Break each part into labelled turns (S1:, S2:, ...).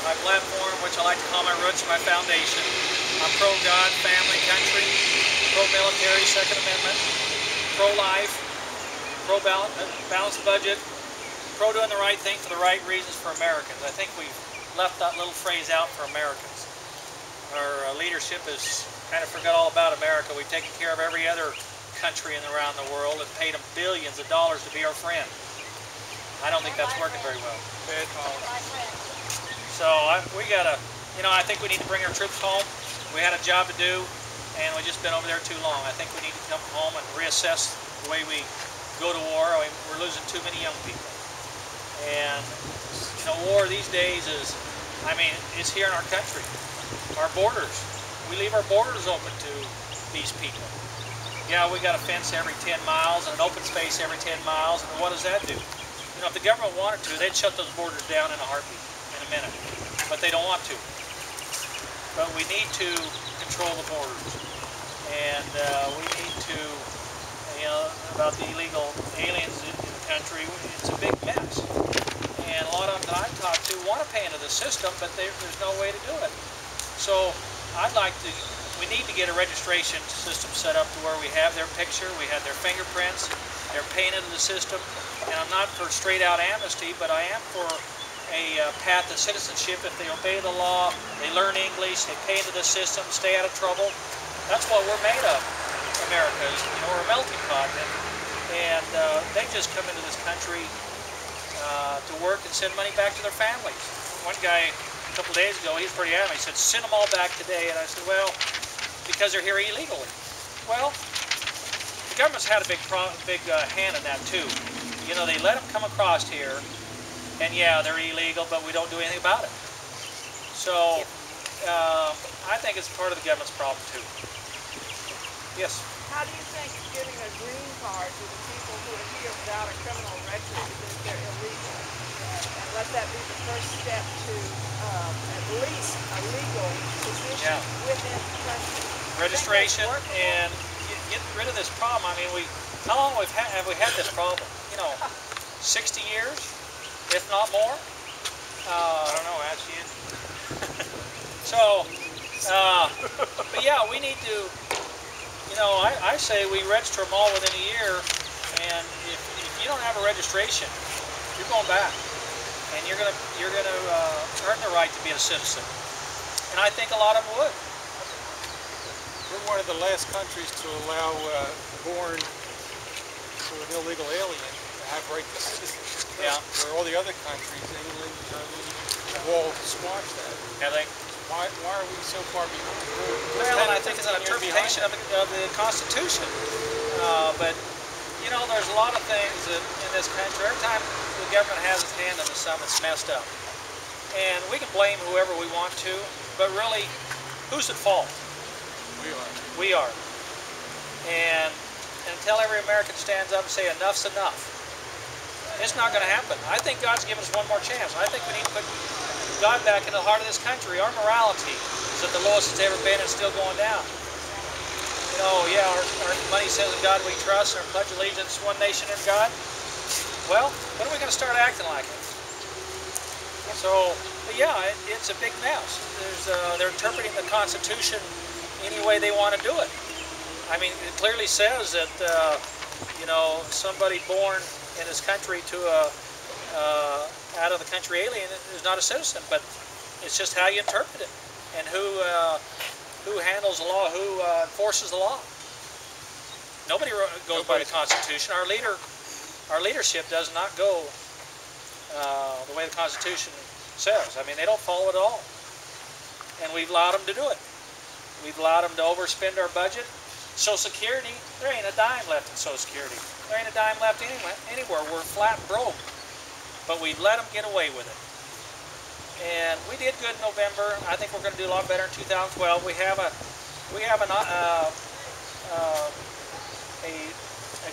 S1: my platform, which I like to call my roots, my foundation. I'm pro-God, family, country, pro-military, Second Amendment, pro-life, pro-balanced budget, pro-doing the right thing for the right reasons for Americans. I think we've left that little phrase out for Americans. Our leadership has kind of forgot all about America. We've taken care of every other country around the world and paid them billions of dollars to be our friend. I don't think that's working very well. So we gotta, I think we need to bring our troops home. We had a job to do, and we've just been over there too long. I think we need to come home and reassess the way we go to war. I mean, we're losing too many young people. And, war these days is, it's here in our country. Our borders. We leave our borders open to these people. Yeah, we got a fence every 10 miles and an open space every 10 miles, and what does that do? If the government wanted to, they'd shut those borders down in a heartbeat, in a minute. But they don't want to. But we need to control the borders. And we need to, about the illegal aliens in the country, it's a big mess. And a lot of them that I've talked to want to pay into the system, but there's no way to do it. So we need to get a registration system set up to where we have their picture, we have their fingerprints, they're paying into the system. And I'm not for straight out amnesty, but I am for a path to citizenship. If they obey the law, they learn English, they pay into the system, stay out of trouble. That's what we're made of, America. We're a melting pot. And they just come into this country to work and send money back to their families. One guy a couple days ago, he was pretty adamant. He said, send them all back today. And I said, well, because they're here illegally. Well, the government's had a big hand in that too. They let them come across here, and yeah, they're illegal, but we don't do anything about it. So, I think it's part of the government's problem too. Yes?
S2: How do you think giving a green card to the people who are here without a criminal record because they're illegal, and let that be the first step to at least a legal position within the country?
S1: Registration and get rid of this problem. How long have we had this problem? 60 years, if not more. I don't know, ask you. So, but yeah, we need to, I say we register them all within a year, and if you don't have a registration, you're going back, and you're gonna earn the right to be a citizen. And I think a lot of them would.
S3: We're one of the last countries to allow born to an illegal alien to have right to citizenship.
S1: Yeah.
S3: Where all the other countries, England, Germany, have all squashed that.
S1: Have they?
S3: Why are we so far behind?
S1: Well, and I think it's an interpretation of the Constitution. But, there's a lot of things in this country. Every time the government has its hand on something, it's messed up. And we can blame whoever we want to, but really, who's at fault?
S3: We are.
S1: We are. And until every American stands up and say enough's enough, it's not going to happen. I think God's given us one more chance. I think we need to put God back in the heart of this country. Our morality is at the lowest it's ever been and still going down. Our money says in God we trust, our pledge allegiance to one nation under God. Well, when are we going to start acting like it? So, but yeah, it's a big mess. They're interpreting the Constitution any way they want to do it. It clearly says that, somebody born in this country to a out of the country alien is not a citizen, but it's just how you interpret it and who handles the law, who enforces the law. Nobody goes by the Constitution. Our leadership does not go the way the Constitution says. They don't follow it at all, and we've allowed them to do it. We've allowed them to overspend our budget. Social Security, there ain't a dime left in Social Security. There ain't a dime left anywhere. We're flat broke. But we let them get away with it. And we did good in November. I think we're going to do a lot better in 2012. We have a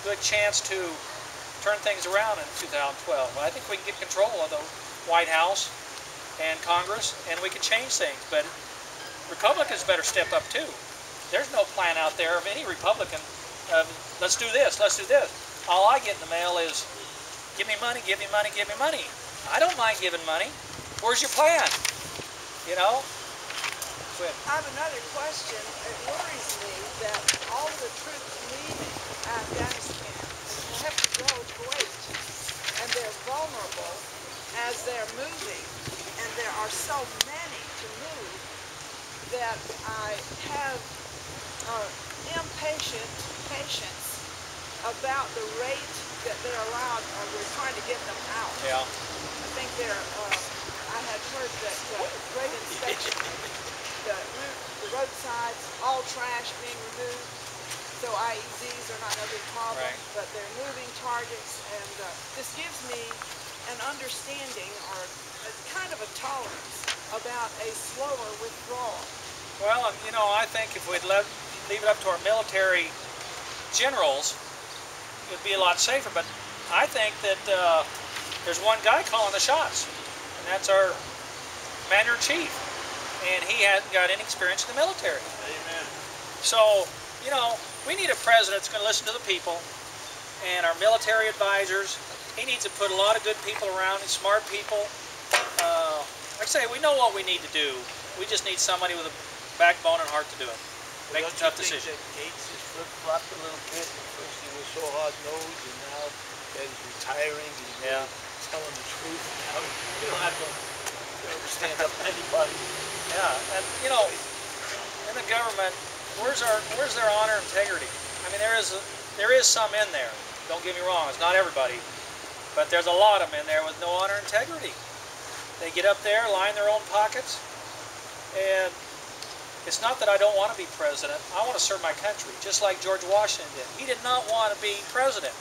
S1: good chance to turn things around in 2012. I think we can get control of the White House and Congress, and we can change things. But Republicans better step up too. There's no plan out there of any Republican of let's do this, let's do this. All I get in the mail is give me money, give me money, give me money. I don't mind giving money. Where's your plan? you know? Quit.
S2: I have another question. It worries me that all the troops leaving Afghanistan have to go to Kuwait, and they're vulnerable as they're moving, and there are so many to move that I have impatient patience about the rate that they're allowed, or we're trying to get them out.
S1: Yeah.
S2: I think they're, I had heard that great inspection, the roadsides, all trash being removed, so IEDs are not no big problem,
S1: Right.
S2: but they're moving targets, and this gives me an understanding or a kind of a tolerance about a slower withdrawal.
S1: Well, you know, I think if we'd leave it up to our military generals, it would be a lot safer. But I think that there's one guy calling the shots, and that's our commander-in-chief, and he hasn't got any experience in the military.
S4: Amen.
S1: So, you know, we need a president that's going to listen to the people, and our military advisors. He needs to put a lot of good people around, and smart people. Like I say, we know what we need to do. We just need somebody with a backbone and heart to do it. Make a tough decision.
S4: That Gates has flip-flopped a little bit. First he was so hard-nosed, and now that he's retiring, he's telling the truth. Now you don't have to stand up to anybody.
S1: Yeah, and you know, in the government, where's their honor and integrity? I mean, there is some in there. Don't get me wrong, it's not everybody, but there's a lot of them in there with no honor and integrity. They get up there, line their own pockets, and it's not that I don't want to be president. I want to serve my country, just like George Washington did. He did not want to be president.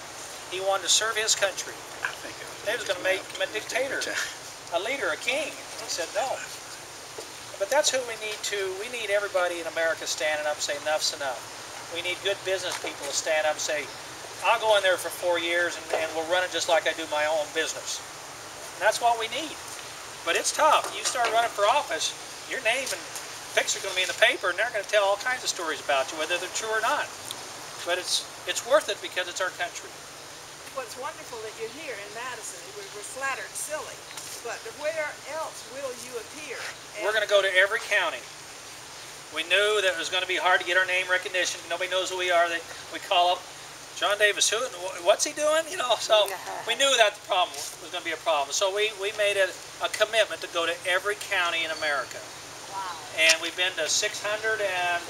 S1: He wanted to serve his country. They was going to make him a dictator, a leader, a king. He said no. But that's who we need everybody in America standing up and saying enough's enough. We need good business people to stand up and say, I'll go in there for 4 years and we'll run it just like I do my own business. And that's what we need. But it's tough. You start running for office, your name and picture are going to be in the paper, and they're going to tell all kinds of stories about you, whether they're true or not. But it's worth it because it's our country.
S2: What's wonderful that you're here in Madison, we're flattered silly, but where else will you appear?
S1: We're going to go to every county. We knew that it was going to be hard to get our name recognition. Nobody knows who we are. We call up John Davis, who? What's he doing? You know, so we knew that the problem was going to be a problem. So we made a commitment to go to every county in America.
S2: Wow.
S1: And we've been to 647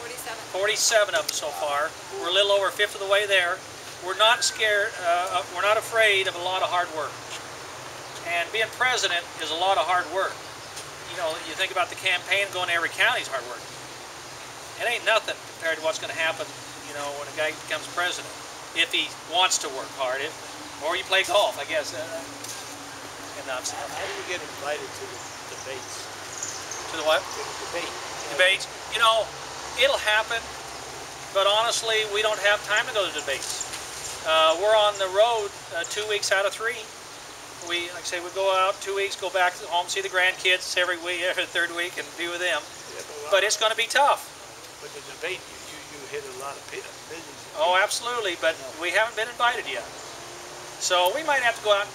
S1: of them so far. We're a little over a fifth of the way there. We're not scared, we're not afraid of a lot of hard work. And being president is a lot of hard work. You know, you think about the campaign, going to every county is hard work. It ain't nothing compared to what's going to happen, you know, when a guy becomes president. If he wants to work hard, or you play golf, I guess.
S4: How do you get invited to the debates?
S1: To the what?
S4: To the debate.
S1: Debates. You know, it'll happen, but honestly, we don't have time to go to debates. We're on the road 2 weeks out of 3. We, like I say, we go out 2 weeks, go back home, see the grandkids every week, every third week, and be with them.
S4: Yeah,
S1: but it's going to be tough.
S4: But the debate, you hit a lot of millions.
S1: Oh, absolutely, but we haven't been invited yet. So we might have to go out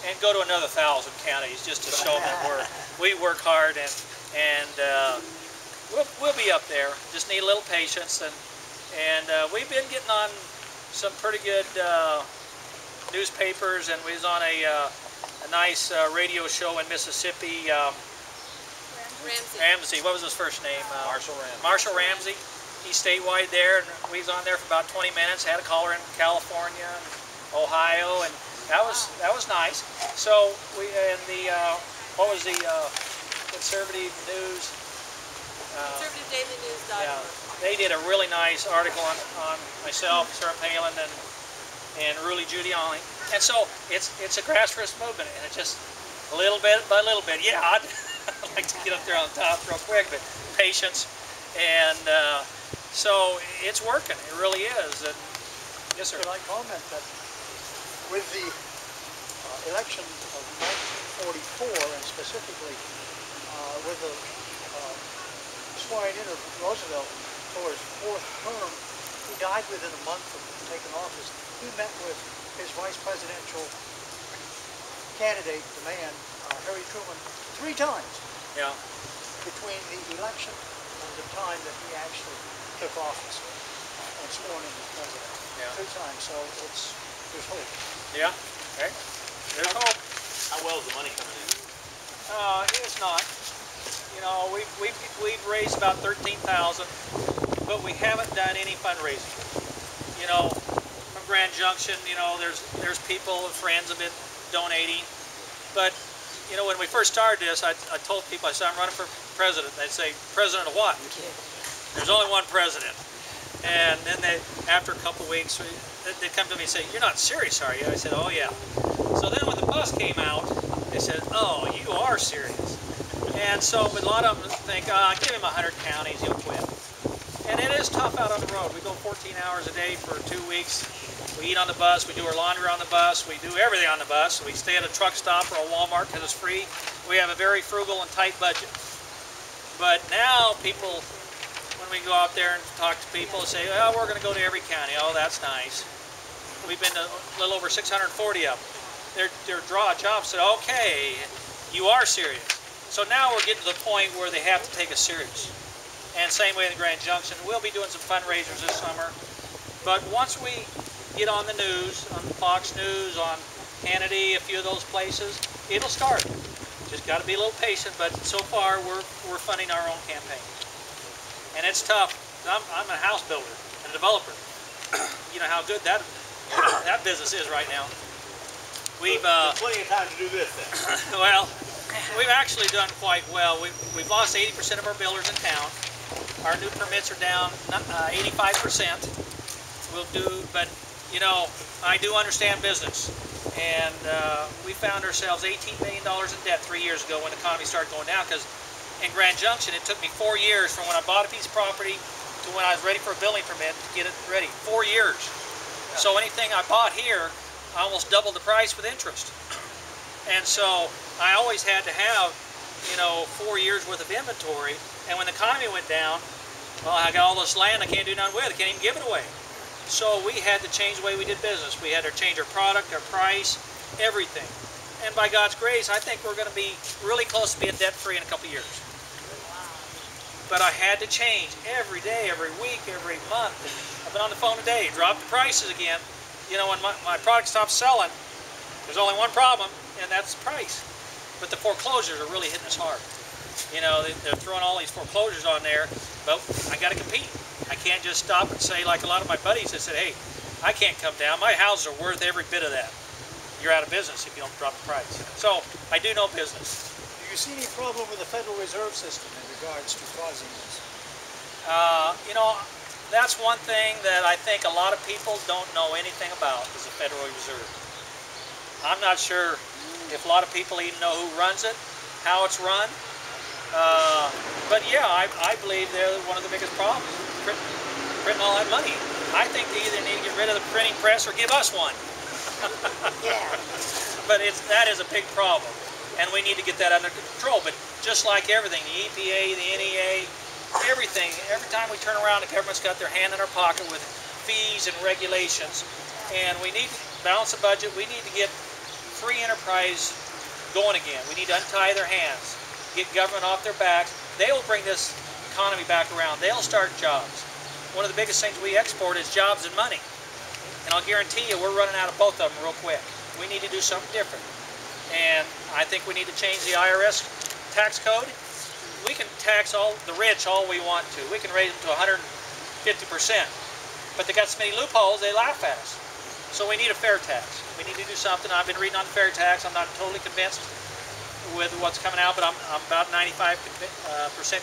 S1: and go to another 1,000 counties just to show them that we work hard, and we'll be up there. Just need a little patience, and we've been getting on some pretty good newspapers, and we was on a nice radio show in Mississippi. Ramsey. What was his first name?
S4: Marshall Ramsey.
S1: Marshall Ramsey. He's statewide there, and we was on there for about 20 minutes. Had a caller in California, and Ohio, and that was nice. So we what was the conservative news?
S5: ConservativeDailyNews.org.
S1: Yeah, they did a really nice article on myself, Sarah Palin, and Rudy Giuliani. And so it's a grassroots movement, and it's just a little bit by little bit. Yeah, I'd like to get up there on top real quick, but patience, and so it's working. It really is. And yes, sir.
S6: Can I comment that with the election of 1944, and specifically with the swearing in of Roosevelt for his 4th term, he died within a month of taking office. He met with his vice presidential candidate, the man, Harry Truman, 3 times.
S1: Yeah.
S6: between the election and the time that he actually took office and sworn in as president.
S1: Yeah.
S6: 2 times, so there's hope.
S1: Yeah. Okay. There's hope.
S4: How well is the money coming in?
S1: It's not. You know, we've raised about 13,000, but we haven't done any fundraising. You know, from Grand Junction, you know, there's people, friends have been donating, but you know, when we first started this, I told people, I said, I'm running for president. They'd say, president of what? There's only one president. And then after a couple of weeks, they'd come to me and say, you're not serious, are you? I said, oh yeah. So then when the bus came out, they said, oh, you are serious. And so, but a lot of them think, give him 100 counties, he'll quit. And it is tough out on the road. We go 14 hours a day for 2 weeks. We eat on the bus, we do our laundry on the bus, we do everything on the bus. We stay at a truck stop or a Walmart because it's free. We have a very frugal and tight budget. But now people, when we go out there and talk to people, say, oh, we're going to go to every county. Oh, that's nice. We've been to a little over 640 of them. Their jobs said, okay, you are serious. So now we're getting to the point where they have to take us serious. And same way in the Grand Junction. We'll be doing some fundraisers this summer. But once we get on the news, on Fox News, on Hannity, a few of those places, it'll start. Just got to be a little patient, but so far we're funding our own campaign. And it's tough. I'm a house builder and a developer. You know how good that business is right now. We've
S4: plenty of time to do this then.
S1: well, we've actually done quite well. We've lost 80% of our builders in town. Our new permits are down 85%. We'll do, but you know, I do understand business. And we found ourselves $18 million in debt 3 years ago when the economy started going down, because in Grand Junction it took me 4 years from when I bought a piece of property to when I was ready for a building permit to get it ready. 4 years. Yeah. So anything I bought here, I almost doubled the price with interest. And so I always had to have, you know, 4 years worth of inventory. And when the economy went down, well, I got all this land I can't do nothing with. I can't even give it away. So we had to change the way we did business. We had to change our product, our price, everything. And by God's grace, I think we're going to be really close to being debt-free in a couple of years. But I had to change every day, every week, every month. I've been on the phone today, dropped the prices again. You know, when my product stops selling, there's only one problem, and that's the price. But the foreclosures are really hitting us hard. You know, they're throwing all these foreclosures on there, but I got to compete. I can't just stop and say, like a lot of my buddies that said, hey, I can't come down. My houses are worth every bit of that. You're out of business if you don't drop the price. So I do know business.
S6: Do you see any problem with the Federal Reserve System in regards to causing this?
S1: You know, that's one thing that I think a lot of people don't know anything about is the Federal Reserve. I'm not sure if a lot of people even know who runs it, how it's run. But yeah, I believe they're one of the biggest problems, printing all that money. I think they either need to get rid of the printing press or give us one.
S2: Yeah.
S1: But that is a big problem, and we need to get that under control. But just like everything, the EPA, the NEA, everything, every time we turn around, the government's got their hand in our pocket with fees and regulations, and we need to balance the budget. We need to get free enterprise going again. We need to untie their hands, get government off their backs. They will bring this economy back around. They'll start jobs. One of the biggest things we export is jobs and money. And I'll guarantee you we're running out of both of them real quick. We need to do something different. And I think we need to change the IRS tax code. We can tax all the rich all we want to. We can raise them to 150%. But they got so many loopholes, they laugh at us. So we need a fair tax. We need to do something. I've been reading on fair tax. I'm not totally convinced with what's coming out, but I'm about 95%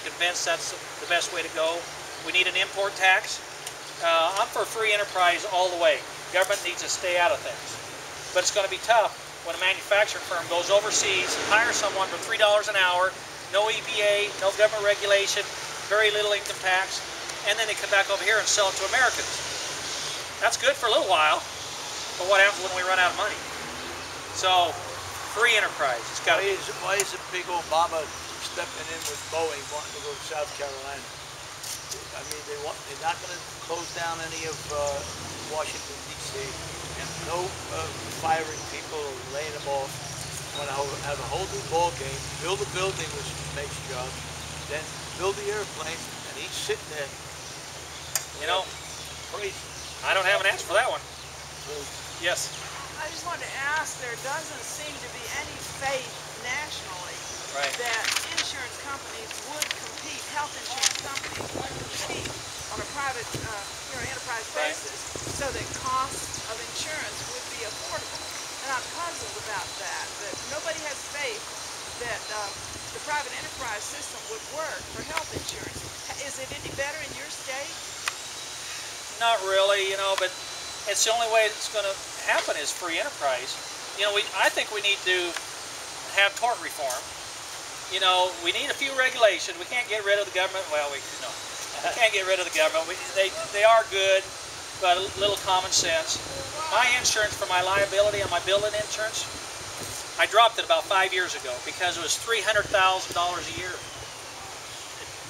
S1: convinced that's the best way to go. We need an import tax. I'm for free enterprise all the way. Government needs to stay out of things. But it's going to be tough when a manufacturing firm goes overseas, hires someone for $3 an hour, no EPA, no government regulation, very little income tax, and then they come back over here and sell it to Americans. That's good for a little while, but what happens when we run out of money? So, free enterprise. It's got to be.
S4: Why is big Obama stepping in with Boeing wanting to go to South Carolina? I mean, they're not going to close down any of Washington, D.C. and no firing people or laying them off. Want to have a whole new ball game, build a building which makes jobs, then build the airplanes, and he's sitting there.
S1: You know,
S4: Crazy.
S1: I don't have an answer for that one. Yes.
S2: I just wanted to ask, there doesn't seem to be any faith nationally that insurance companies would compete, health insurance companies would compete on a private, enterprise basis so that costs of insurance would be affordable. And I'm puzzled about that nobody has faith that the private enterprise system would work for health insurance. Is it any better in your state?
S1: Not really, you know, but it's the only way it's going to happen is free enterprise. You know, I think we need to have tort reform. You know, we need a few regulations. We can't get rid of the government. Well, we can't get rid of the government. They are good, but a little common sense. My insurance for my liability on my building insurance, I dropped it about 5 years ago because it was $300,000 a year.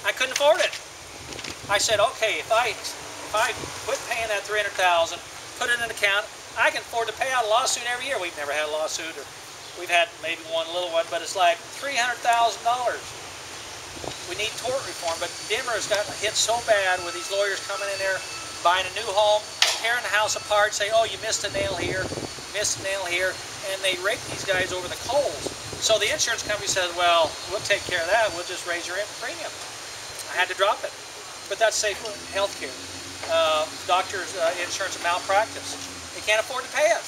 S1: I couldn't afford it. I said, okay, if I quit paying that $300,000, put it in an account, I can afford to pay out a lawsuit every year. We've never had a lawsuit, or we've had maybe one little one, but it's like $300,000. We need tort reform, but Denver has gotten hit so bad with these lawyers coming in there, buying a new home, tearing the house apart, say, oh, you missed a nail here, missed a nail here, and they rake these guys over the coals. So the insurance company says, well, we'll take care of that, we'll just raise your premium. I had to drop it, but that's safe health care. Doctors' insurance malpractice. They can't afford to pay it.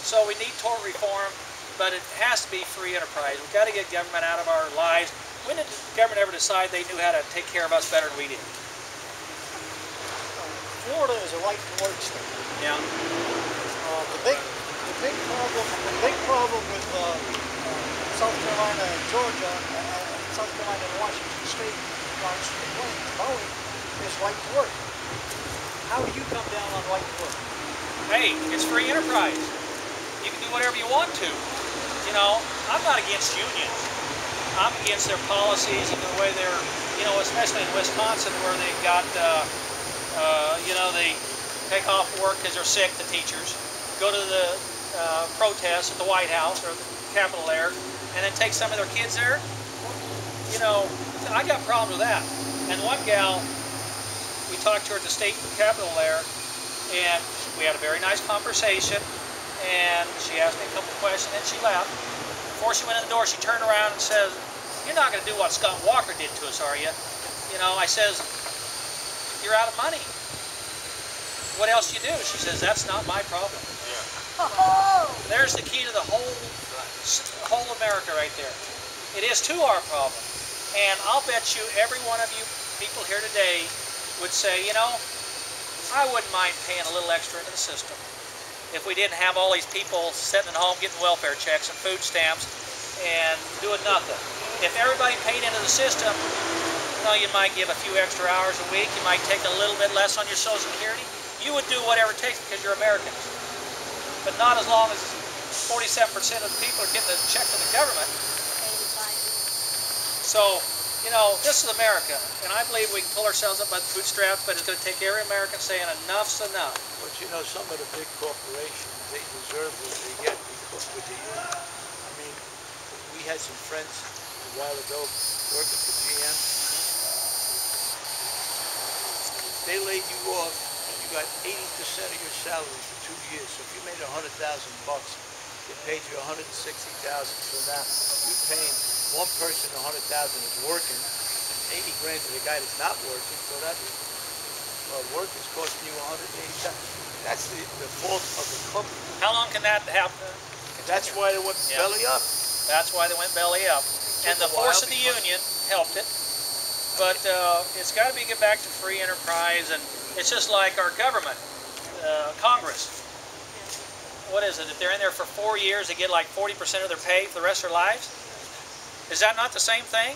S1: So we need tort reform, but it has to be free enterprise. We've got to get government out of our lives. When did the government ever decide they knew how to take care of us better than we did?
S6: Florida is a right-to-work state.
S1: Yeah.
S6: The big problem with South Carolina and Georgia, and South Carolina and Washington State, Boeing, is right to work. How do you come down on right to work?
S1: Hey, it's free enterprise. You can do whatever you want to. You know, I'm not against unions. I'm against their policies and the way they're, you know, especially in Wisconsin where they've got, you know, they take off work because they're sick, the teachers, go to the protests at the White House or the Capitol there, and then take some of their kids there. You know, I got problems with that. And one gal, we talked to her at the state capitol there, and we had a very nice conversation, and she asked me a couple questions, and she left. Before she went in the door, she turned around and says, you're not going to do what Scott Walker did to us, are you? You know, I says, you're out of money. What else do you do? She says, that's not my problem. Yeah. There's the key to the whole America right there. It is to our problem. And I'll bet you every one of you people here today would say, you know, I wouldn't mind paying a little extra into the system if we didn't have all these people sitting at home getting welfare checks and food stamps and doing nothing. If everybody paid into the system, you know, you might give a few extra hours a week, you might take a little bit less on your Social Security. You would do whatever it takes because you're Americans. But not as long as 47% of the people are getting a check from the government. So, you know, this is America, and I believe we can pull ourselves up by the bootstraps, but it's going to take every American saying enough's enough.
S4: But you know, some of the big corporations, they deserve what they get because with the union. I mean, we had some friends a while ago working for GM. They laid you off, you got 80% of your salary for 2 years. So if you made $100,000, they paid you $160,000. So now you're paying one person $100,000 is working, and 80 grand to the guy that's not working. So that work is costing you $180,000. That's the fault of the company.
S1: How long can that happen?
S4: That's why they went belly up.
S1: That's why they went belly up. And the force of the union helped it. But it's got to be get back to free enterprise, and it's just like our government, Congress. What is it? If they're in there for 4 years, they get like 40% of their pay for the rest of their lives? Is that not the same thing?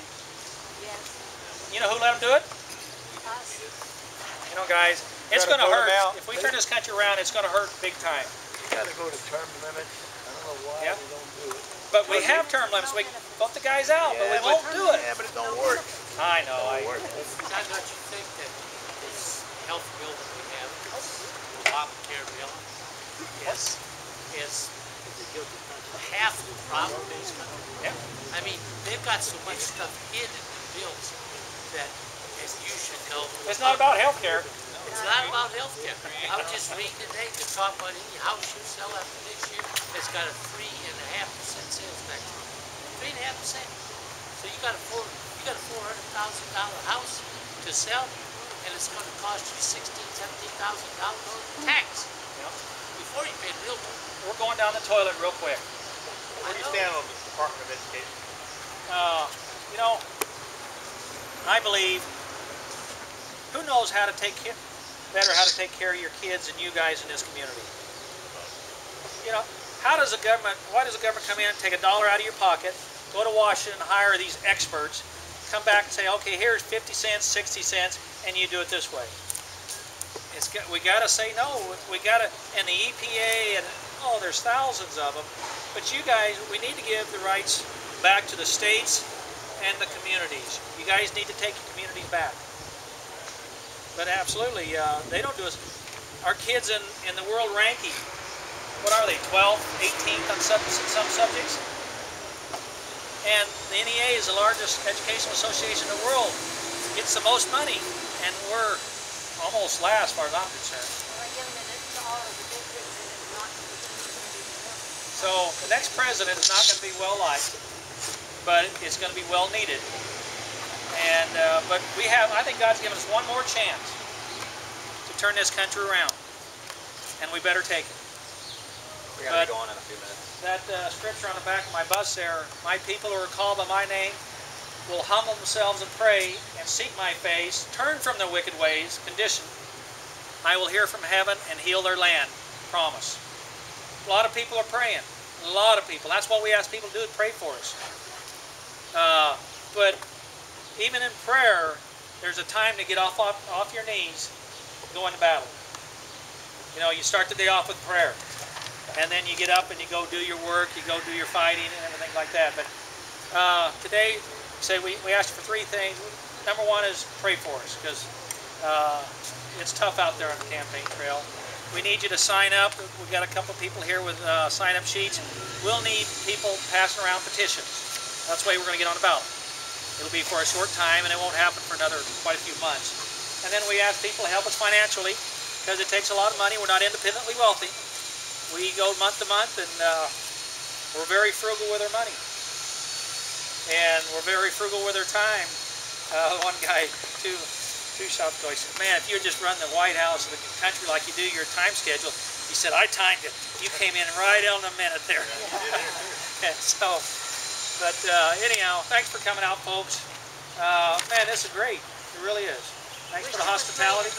S2: Yes.
S1: You know who let them do it?
S2: Us.
S1: You know, guys, it's going to hurt.
S3: Out.
S1: If we turn this country around, it's going to hurt big time.
S4: You got to go to term limits. I don't know why they don't do it.
S1: But we have term limits. We can vote the guys out, but we won't do it.
S4: Yeah, but it don't work.
S1: I know.
S5: Don't you think that this health bill that we have, the Obamacare bill, is half the problem in this country?
S1: Yeah.
S5: I mean, they've got so much stuff hidden in the bills.
S1: It's not about health care.
S5: It's not about healthcare. I was just reading today to talk about any house you sell after this year, it's got a 3.5% sales tax on it. 3.5%. So you got a $400,000 house to sell, and it's going to cost you $16,000, $17,000 tax before you pay the real one.
S1: We're going down the toilet real quick.
S7: Where do you stand on the Department of Education?
S1: You know, I believe, who knows how to take how to take care of your kids and you guys in this community? You know, why does the government come in, take $1 out of your pocket, go to Washington, hire these experts, come back and say, okay, here's 50 cents, 60 cents, and you do it this way? We got to say no. We got to, and the EPA, and there's thousands of them. But you guys, we need to give the rights back to the states and the communities. You guys need to take your communities back. But absolutely, they don't do us. Our kids in the world ranking, what are they, 12th, 18th on some subjects? And the NEA is the largest educational association in the world. Gets the most money, and we're almost last as far as I'm concerned. So the next president is not going to be well liked, but it's going to be well needed. And but I think God's given us one more chance to turn this country around, and we better take it.
S7: We're going to be going in a few minutes.
S1: That scripture on the back of my bus there, my people who are called by my name will humble themselves and pray and seek my face, turn from their wicked ways, condition. I will hear from heaven and heal their land. Promise. A lot of people are praying. A lot of people. That's what we ask people to do, pray for us. But even in prayer, there's a time to get off your knees and go into battle. You know, you start the day off with prayer. And then you get up and you go do your work, you go do your fighting and everything like that. But today, we asked for 3 things. Number 1 is pray for us, because it's tough out there on the campaign trail. We need you to sign up. We've got a couple people here with sign-up sheets. We'll need people passing around petitions. That's the way we're going to get on the ballot. It'll be for a short time, and it won't happen for quite a few months. And then we ask people to help us financially, because it takes a lot of money. We're not independently wealthy. We go month to month, and we're very frugal with our money. And we're very frugal with our time. One guy, two shops ago, he said, man, if you just run the White House of the country like you do your time schedule, he said, I timed it. You came in right on the minute there. And so, but anyhow, thanks for coming out, folks. Man, this is great. It really is. Thanks for the hospitality.